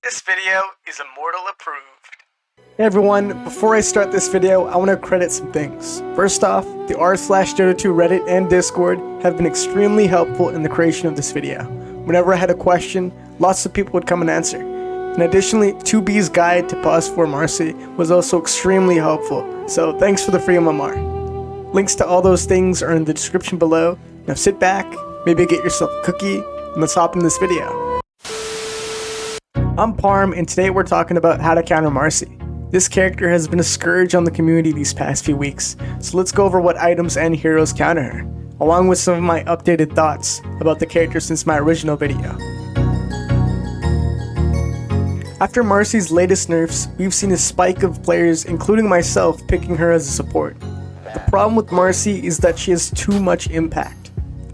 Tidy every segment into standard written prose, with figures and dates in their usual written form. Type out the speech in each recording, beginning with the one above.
This video is Immortal approved. Hey everyone, before I start this video, I want to credit some things. First off, the r/Dota2 Reddit and Discord have been extremely helpful in the creation of this video. Whenever I had a question, lots of people would come and answer. And additionally, 2B's guide to pause for Marci was also extremely helpful, so thanks for the free MMR. Links to all those things are in the description below. Now sit back, maybe get yourself a cookie, and let's hop in this video. I'm Parm, and today we're talking about how to counter Marci. This character has been a scourge on the community these past few weeks, so let's go over what items and heroes counter her, along with some of my updated thoughts about the character since my original video. After Marci's latest nerfs, we've seen a spike of players, including myself, picking her as a support. The problem with Marci is that she has too much impact.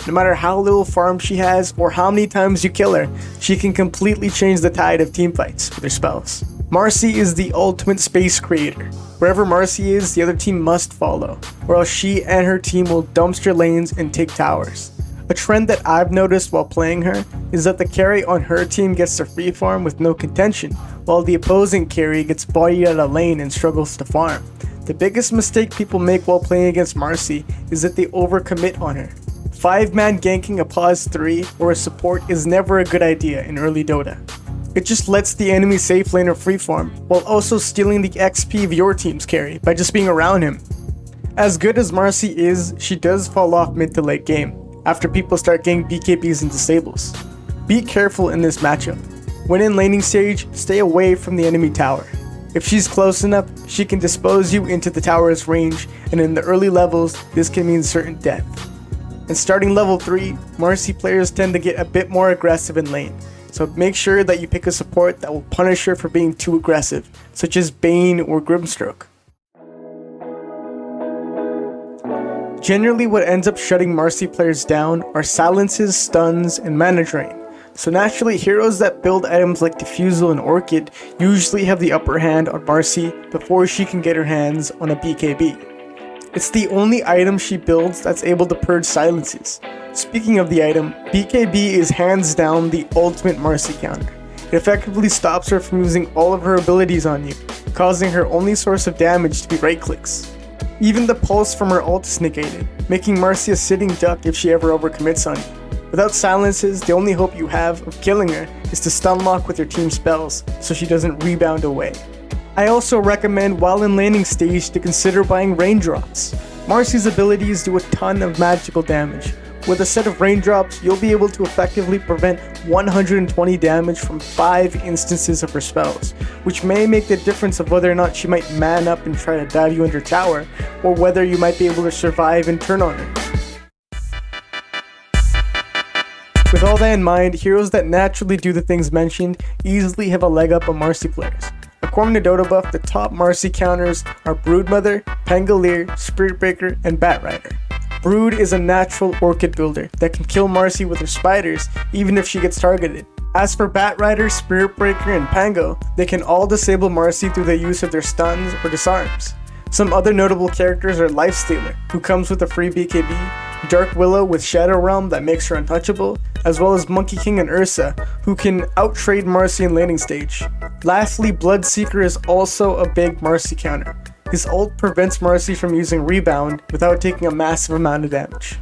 No matter how little farm she has or how many times you kill her, she can completely change the tide of teamfights with her spells. Marci is the ultimate space creator. Wherever Marci is, the other team must follow, or else she and her team will dumpster lanes and take towers. A trend that I've noticed while playing her is that the carry on her team gets to free farm with no contention, while the opposing carry gets bodied out of lane and struggles to farm. The biggest mistake people make while playing against Marci is that they overcommit on her. 5-man ganking a pause 3 or a support is never a good idea in early Dota. It just lets the enemy safe laner free farm, while also stealing the XP of your team's carry by just being around him. As good as Marci is, she does fall off mid to late game, after people start getting BKBs and disables. Be careful in this matchup. When in laning stage, stay away from the enemy tower. If she's close enough, she can dispose you into the tower's range, and in the early levels, this can mean certain death. And starting level 3, Marci players tend to get a bit more aggressive in lane, so make sure that you pick a support that will punish her for being too aggressive, such as Bane or Grimstroke. Generally what ends up shutting Marci players down are silences, stuns, and mana drain, so naturally heroes that build items like Diffusal and Orchid usually have the upper hand on Marci before she can get her hands on a BKB. It's the only item she builds that's able to purge silences. Speaking of the item, BKB is hands down the ultimate Marci counter. It effectively stops her from using all of her abilities on you, causing her only source of damage to be right clicks. Even the pulse from her ult is negated, making Marci a sitting duck if she ever overcommits on you. Without silences, the only hope you have of killing her is to stun lock with your team spells so she doesn't rebound away. I also recommend while in laning stage to consider buying raindrops. Marci's abilities do a ton of magical damage. With a set of raindrops, you'll be able to effectively prevent 120 damage from 5 instances of her spells, which may make the difference of whether or not she might man up and try to dive you under tower, or whether you might be able to survive and turn on her. With all that in mind, heroes that naturally do the things mentioned easily have a leg up on Marci players. According to Dota Buff, the top Marci counters are Broodmother, Pangolier, Spiritbreaker, and Batrider. Brood is a natural Orchid builder that can kill Marci with her spiders even if she gets targeted. As for Batrider, Spiritbreaker, and Pango, they can all disable Marci through the use of their stuns or disarms. Some other notable characters are Lifestealer, who comes with a free BKB, Dark Willow with Shadow Realm that makes her untouchable, as well as Monkey King and Ursa, who can out-trade Marci in laning stage. Lastly, Bloodseeker is also a big Marci counter. His ult prevents Marci from using Rebound without taking a massive amount of damage.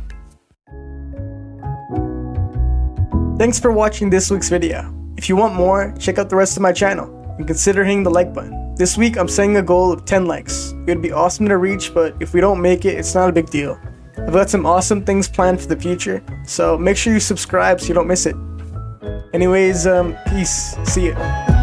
Thanks for watching this week's video. If you want more, check out the rest of my channel, and consider hitting the like button. This week I'm setting a goal of 10 likes. It would be awesome to reach, but if we don't make it, it's not a big deal. I've got some awesome things planned for the future, so make sure you subscribe so you don't miss it. Anyways, peace. See ya.